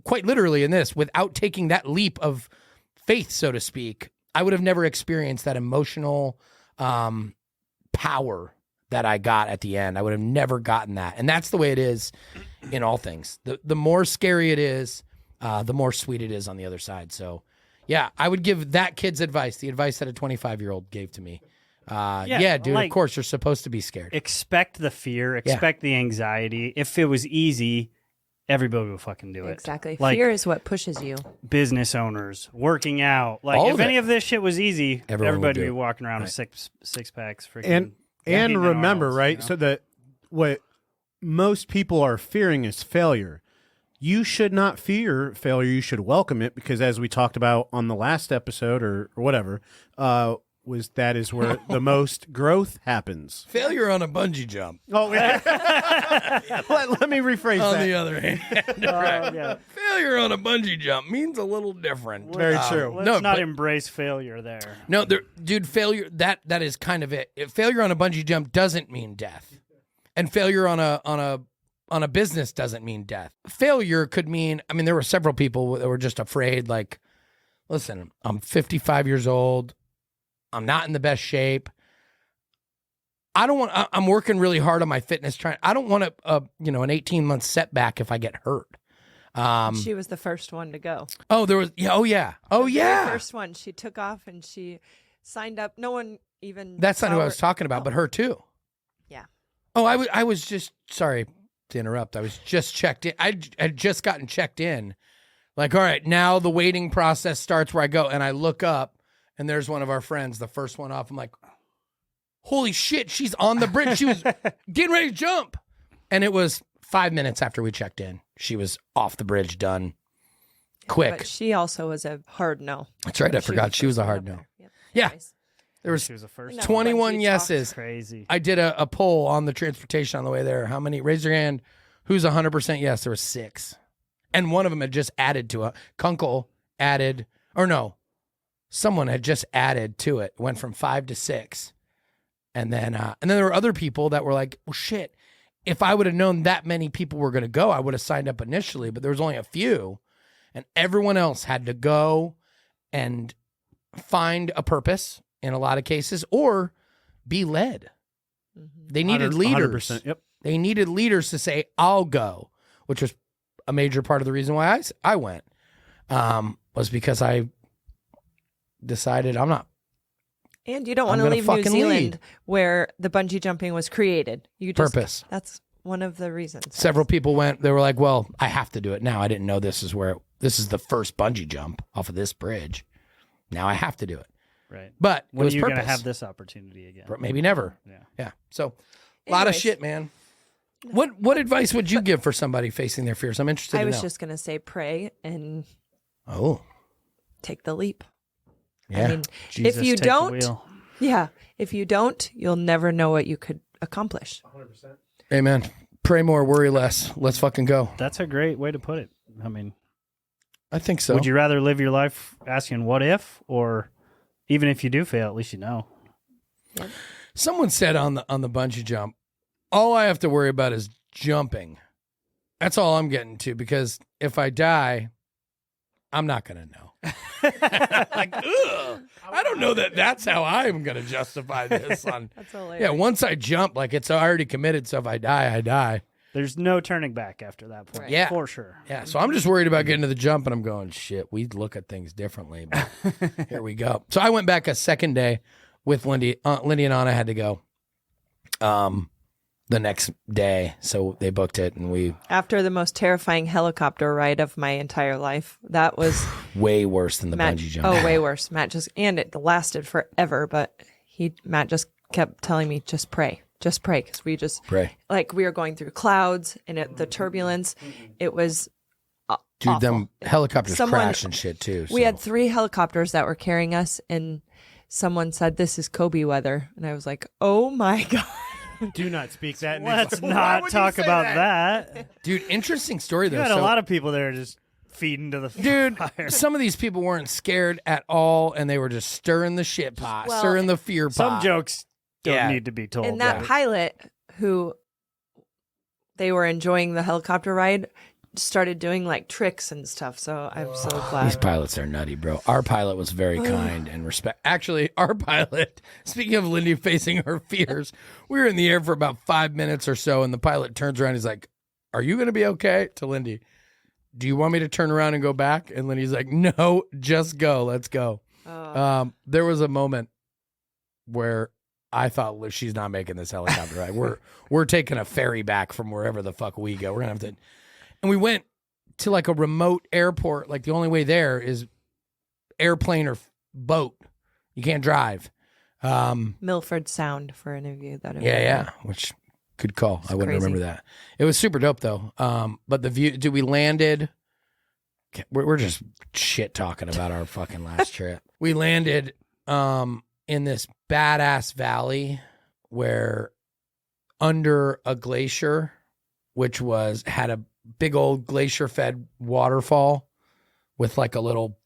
quite literally in this, without taking that leap of faith, so to speak, I would have never experienced that emotional power that I got at the end. I would have never gotten that. And that's the way it is in all things. The more scary it is, the more sweet it is on the other side. So, yeah, I would give that kid's advice, the advice that a 25-year-old gave to me. Yeah, dude, like, of course, you're supposed to be scared. Expect the fear, expect the anxiety. If it was easy, everybody would fucking do it. Exactly. Like, Fear is what pushes you. business owners, working out. Like, All if of any it. of this shit was easy, Everyone would everybody do would it. be walking around Right. with six packs. Freaking And Keenan remember, Arnold's, right? you know? So that what most people are fearing is failure. You should not fear failure. You should welcome it, because as we talked about on the last episode or whatever, that is where the most growth happens. Failure on a bungee jump, Oh, yeah. let me rephrase on that. the other hand. yeah. Failure on a bungee jump means a little different. Very true. Let's No, not but- embrace failure there. No, dude, failure, that is kind of it. Failure on a bungee jump doesn't mean death. And failure on a business doesn't mean death. Failure could mean, I mean, there were several people that were just afraid, like, listen, I'm 55 years old. I'm not in the best shape. I'm working really hard on my fitness. I don't want an 18-month setback if I get hurt. She was the first one to go. Oh, there was, yeah. Oh, yeah. Oh, The yeah. very first one. She took off and she signed up. No one even. That's not saw who I her- was talking about, but her too. Yeah. Oh, I was just, sorry to interrupt. I was just checked in. I had just gotten checked in. Like, all right, now the waiting process starts where I go and I look up and there's one of our friends, the first one off. I'm like, holy shit, she's on the bridge. She was getting ready to jump. And it was 5 minutes after we checked in. She was off the bridge, done. Quick. But she also was a hard no. That's right. I forgot she was a hard no. Yep. Yeah. Anyways. There was She was the first. No. 21 Bungee yeses. Crazy. I did a poll on the transportation on the way there. How many? Raise your hand. Who's 100% yes? There was 6. And one of them had just added to it. Kunkel added, or no, someone had just added to it. Went from 5 to 6. And then there were other people that were like, well, shit, if I would have known that many people were going to go, I would have signed up initially, but there was only a few. And everyone else had to go and find a purpose in a lot of cases or be led. They needed 100%, leaders. Yep. They needed leaders to say, I'll go, which was a major part of the reason why I went, was because I decided I'm not. And you don't I'm want to gonna leave New fucking Zealand lead. where the bungee jumping was created. You just, Purpose. That's one of the reasons. Several people went, they were like, well, I have to do it now. I didn't know this is the first bungee jump off of this bridge. Now I have to do it. Right. But When it was are you purpose. going to have this opportunity again? Maybe never. Yeah. Yeah. So a lot of Anyways. shit, man. What advice would you give for somebody facing their fears? I'm interested I to was know. just going to say pray and Oh, take the leap. yeah. I mean, Jesus, if you take the don't, wheel. yeah, if you don't, you'll never know what you could accomplish. Amen. Pray more, worry less. Let's fucking go. That's a great way to put it. I mean, I think so. would you rather live your life asking what if, or even if you do fail, at least you know? Someone said on the bungee jump, all I have to worry about is jumping. That's all I'm getting to, because if I die, I'm not gonna know. Like, ugh, I don't know that that's how I'm gonna justify this. On That's hilarious. yeah, once I jump, like it's already committed. So if I die, I die. There's no turning back after that point. Right. Yeah. For sure. Yeah, so I'm just worried about getting to the jump, and I'm going, shit, we look at things differently. But here we go. So I went back a second day with Lindy. Lindy and Anna had to go the next day, so they booked it, and we After the most terrifying helicopter ride of my entire life, that was way worse than the Matt. bungee jump. Oh, way worse. Matt and it lasted forever, but Matt just kept telling me, just pray, because we just Pray. like we were going through clouds and the turbulence. It was Dude, awful. them helicopters Someone- crash and shit too. We so. had 3 helicopters that were carrying us, and someone said, "This is Kobe weather," and I was like, "Oh my god." Do not speak that. Let's Why not would you talk say about that? that. Dude, interesting story You though. had So- a lot of people there just feeding to the Dude, fire. some of these people weren't scared at all, and they were just stirring the shit pot, Well, stirring the fear pot. Some jokes don't Yeah. need to be told. And that right? pilot who they were enjoying the helicopter ride started doing like tricks and stuff. So I'm so These glad. pilots are nutty, bro. Our pilot was very kind and respect. Actually, our pilot, speaking of Lindy facing her fears, we were in the air for about 5 minutes or so, and the pilot turns around. He's like, "Are you going to be okay?" To Lindy, "Do you want me to turn around and go back?" And Lindy's like, "No, just go. Let's go." There was a moment where I thought, "Look, she's not making this helicopter ride. We're taking a ferry back from wherever the fuck we go. We're gonna have to." And we went to like a remote airport. Like the only way there is airplane or boat. You can't drive. Milford Sound for any of you that have Yeah. Which good call. I wouldn't crazy. remember that. It was super dope though. But the view. Dude, we landed. We're just shit talking about our fucking last trip. We landed in this badass valley where under a glacier, which had a big old glacier fed waterfall with like a little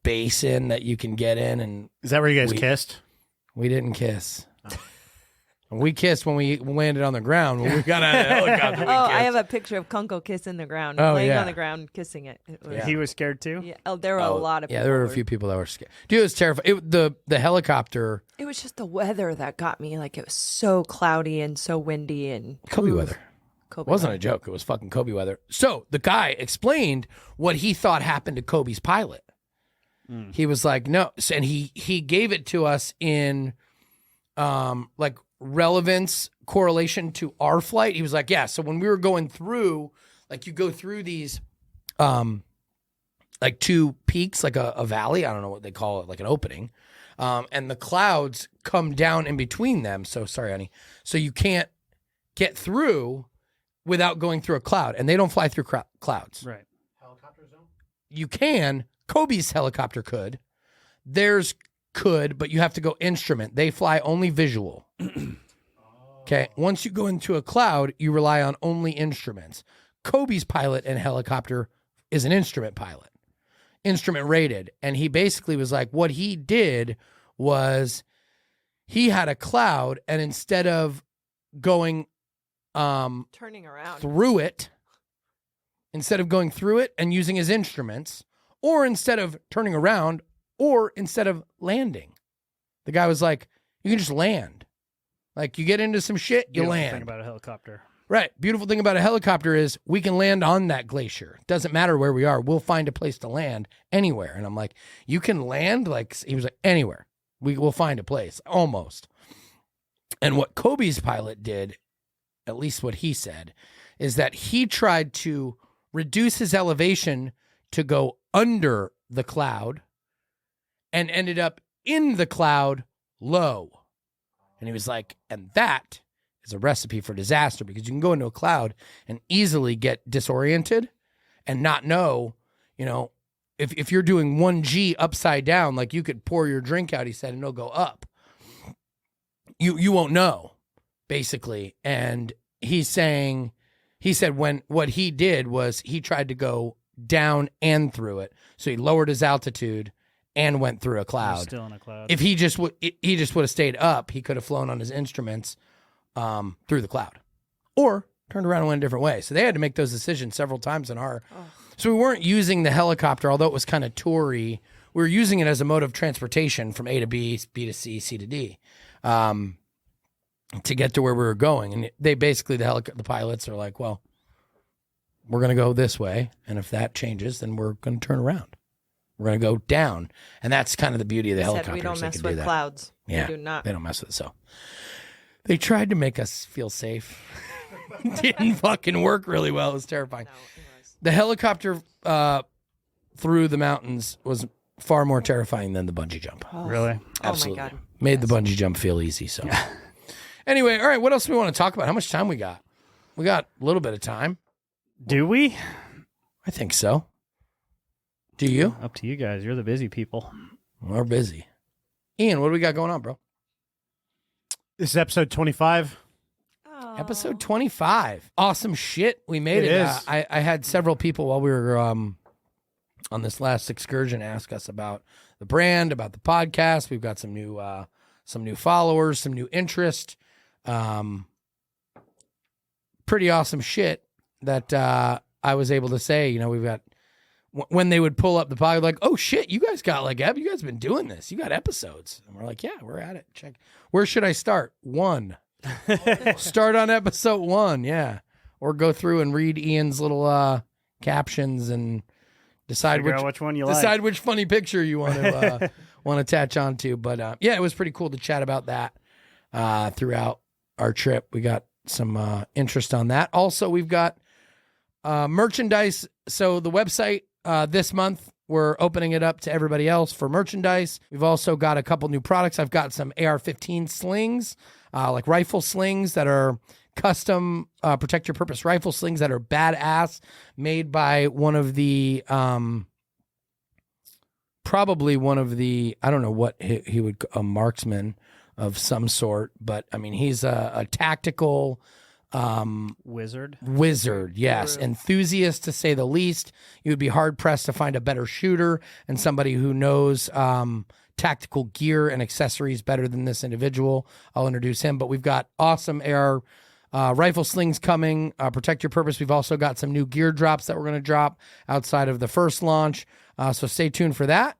basin that you can get in, and Is that where you guys We- kissed? we didn't kiss. We kissed when we landed on the ground. When we got out of the helicopter, we Oh, I kissed. have a picture of Kunko kissing the ground, Oh, laying yeah. on the ground, kissing it. It was- Yeah. He was scared too. yeah. Oh, there were a lot of people. Yeah, there were a who few people that were scared. Dude, it was terrifying. The helicopter, It was just the weather that got me. Like it was so cloudy and so windy and Kobe oof. weather. Kobe Wasn't a weather. joke. It was fucking Kobe weather. So the guy explained what he thought happened to Kobe's pilot. He was like, no, and he gave it to us in like relevance correlation to our flight. He was like, yeah, so when we were going through, like you go through these like two peaks, like a valley. I don't know what they call it, like an opening. And the clouds come down in between them. So sorry, honey. So you can't get through without going through a cloud, and they don't fly through clouds. Right. You can. Kobe's helicopter could. Theirs could, but you have to go instrument. They fly only visual. Okay. Once you go into a cloud, you rely on only instruments. Kobe's pilot and helicopter is an instrument pilot, instrument rated. And he basically was like, what he did was he had a cloud, and instead of going Turning around. through it, instead of going through it and using his instruments, or instead of turning around, or instead of landing, the guy was like, you can just land. Like, you get into some shit, you Beautiful land. thing about a helicopter. Right. Beautiful thing about a helicopter is we can land on that glacier. Doesn't matter where we are. We'll find a place to land anywhere. And I'm like, you can land? Like, he was like, anywhere. We will find a place. Almost. And what Kobe's pilot did, at least what he said, is that he tried to reduce his elevation to go under the cloud and ended up in the cloud low. And he was like, and that is a recipe for disaster, because you can go into a cloud and easily get disoriented and not know, if you're doing 1G upside down, like you could pour your drink out, he said, and it'll go up. You won't know, basically. And he said what he did was he tried to go down and through it. So he lowered his altitude and went through a You're cloud. still in a cloud. If he just would have stayed up, he could have flown on his instruments through the cloud, or turned around and went a different way. So they had to make those decisions several times in our. So we weren't using the helicopter, although it was kind of toury. We were using it as a mode of transportation from A to B, B to C, C to D, to get to where we were going. And they basically, the pilots are like, well, we're going to go this way, and if that changes, then we're going to turn around. We're going to go down. And that's kind of the beauty of the He said helicopter. we don't is they mess can do with that. clouds. Yeah, We do not. they don't mess with it. So they tried to make us feel safe. Didn't fucking work really well. It was terrifying. No, it was. The helicopter through the mountains was far more terrifying than the bungee jump. Really? Absolutely. Oh my God. Made the bungee jump feel easy. So anyway, all right, what else do we want to talk about? How much time we got? We got a little bit of time. Do we? I think so. Do you? Up to you guys. You're the busy people. We're busy. Ian, what do we got going on, bro? This is episode 25. Oh. Episode 25. Awesome shit. We made it. It is. I had several people while we were on this last excursion ask us about the brand, about the podcast. We've got some new followers, some new interest. Pretty awesome shit that I was able to say. We've got, when they would pull up the podcast, like, oh shit, you guys got have you guys been doing this? You got episodes. And we're like, yeah, we're at it. Check. Where should I start? 1. Start on episode 1, yeah. Or go through and read Ian's little captions and decide Figure out which one you decide like. which funny picture you want to want to attach onto. But yeah, it was pretty cool to chat about that throughout our trip. We got some interest on that. Also, we've got merchandise. So the website this month, we're opening it up to everybody else for merchandise. We've also got a couple new products. I've got some AR-15 slings, like rifle slings that are custom protect your purpose rifle slings that are badass, made by one of the probably one of the, I don't know what he would, a marksman of some sort, but I mean he's a tactical Wizard. yes, enthusiast to say the least. You would be hard pressed to find a better shooter and somebody who knows tactical gear and accessories better than this individual. I'll introduce him, but we've got awesome AR rifle slings coming. Protect your purpose. We've also got some new gear drops that we're going to drop outside of the first launch. So stay tuned for that.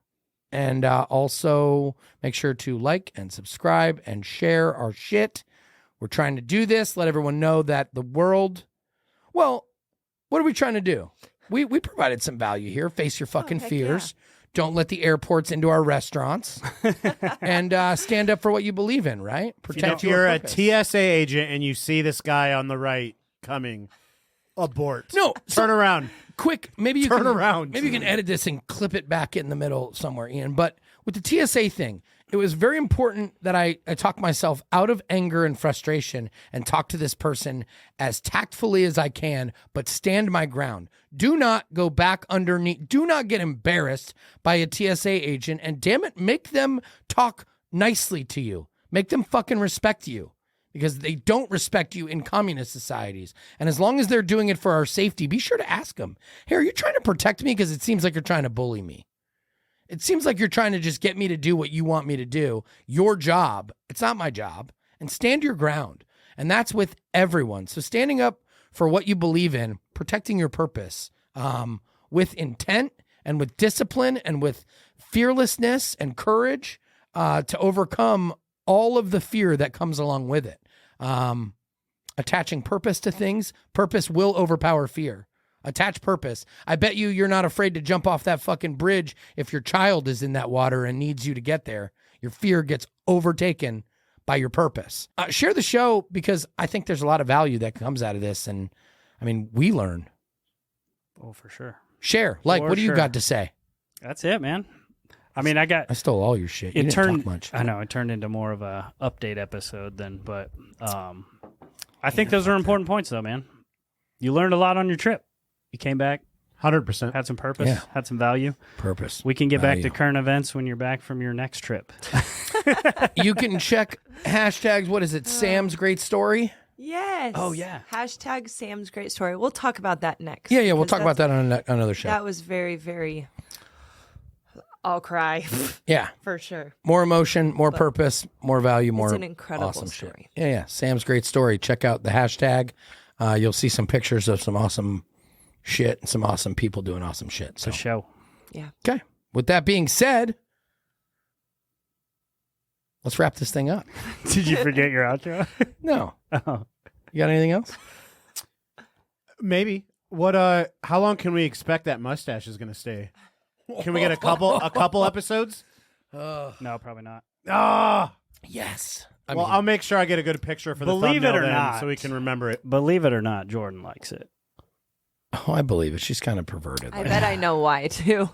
And also make sure to like and subscribe and share our shit. We're trying to do this, let everyone know that the world, well, what are we trying to do? We provided some value here. Face your fucking heck fears. Don't let the airports into our restaurants. And stand up for what you believe in, right? Protect If you're your a purpose. TSA agent and you see this guy on the right coming, Abort. No, Turn around. quick. Maybe you Turn can, around. Maybe you can edit this and clip it back in the middle somewhere, Ian. But with the TSA thing, it was very important that I talk myself out of anger and frustration and talk to this person as tactfully as I can, but stand my ground. Do not go back underneath. Do not get embarrassed by a TSA agent, and damn it, make them talk nicely to you. Make them fucking respect you, because they don't respect you in communist societies. And as long as they're doing it for our safety, be sure to ask them, hey, are you trying to protect me? Because it seems like you're trying to bully me. It seems like you're trying to just get me to do what you want me to do. Your job. It's not my job. And stand your ground. And that's with everyone. So standing up for what you believe in, protecting your purpose, with intent and with discipline and with fearlessness and courage, to overcome all of the fear that comes along with it. Attaching purpose to things. Purpose will overpower fear. Attach purpose. I bet you're not afraid to jump off that fucking bridge if your child is in that water and needs you to get there. Your fear gets overtaken by your purpose. Share the show, because I think there's a lot of value that comes out of this. And I mean, we learn. Oh, for sure. Share. Like, For what do you sure. got to say? That's it, man. I mean, I stole all your shit. You didn't talk much. I know it turned into more of a update episode then, but I think those are important points, though, man. You learned a lot on your trip. You came back, 100%. had some purpose, Yeah. had some value. Purpose. We can get back to Value. current events when you're back from your next trip. You can check hashtags. What is it? Sam's Great Story. Yes. Oh, yeah. Hashtag Sam's great story. We'll talk about that next. Yeah, we'll because talk about that on another show. That was very, very. I'll cry Yeah. for sure. More emotion, more purpose, more value, more an incredible awesome story. Shit. Yeah. Sam's Great Story. Check out the hashtag. You'll see some pictures of some awesome shit and some awesome people doing awesome shit. So, The show. Yeah. okay. With that being said, let's wrap this thing up. Did you forget your outro? No. Oh. You got anything else? Maybe. What? How long can we expect that mustache is going to stay? Can we get a couple episodes? No, probably not. Ah. Yes. Well, I'll make sure I get a good picture for the Believe thumbnail it or then, not. so we can remember it. Believe it or not, Jordan likes it. Oh, I believe it. She's kind of perverted. I bet I know why too.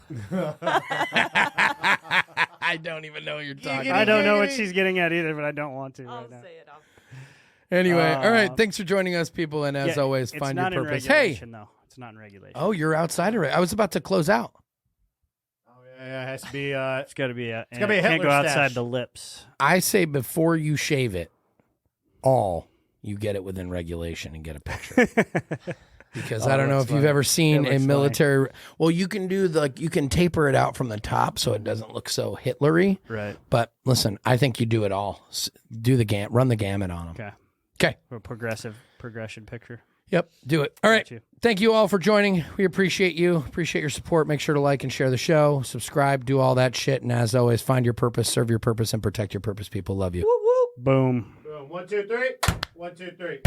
I don't even know what you're talking I don't know what she's getting at either, but I don't want to I'll right now. say it off. Anyway, all right. Thanks for joining us, people. And as Yeah, always, it's find your not in purpose. Hey. regulation, though. It's not in regulation. Oh, you're outside already. I was about to close out. Yeah, it has to be. It's got to be gotta be a can't go Hitler outside stash. the lips. I say before you shave it, you get it within regulation and get a picture. Because I don't know if you've ever seen a looks military. Well, you can do you can taper it out from the top so it doesn't look so Hitlery. Right. But listen, I think you do it all. Do the run the gamut on them. Okay. Okay. For a progression picture. Yep. Do it. All right. you. Thank you all for joining. We appreciate you. Appreciate your support. Make sure to like and share the show. Subscribe. Do all that shit. And as always, find your purpose, serve your purpose, and protect your purpose. People love you. Boom. Boom. 1, 2, 3. 1, 2, 3.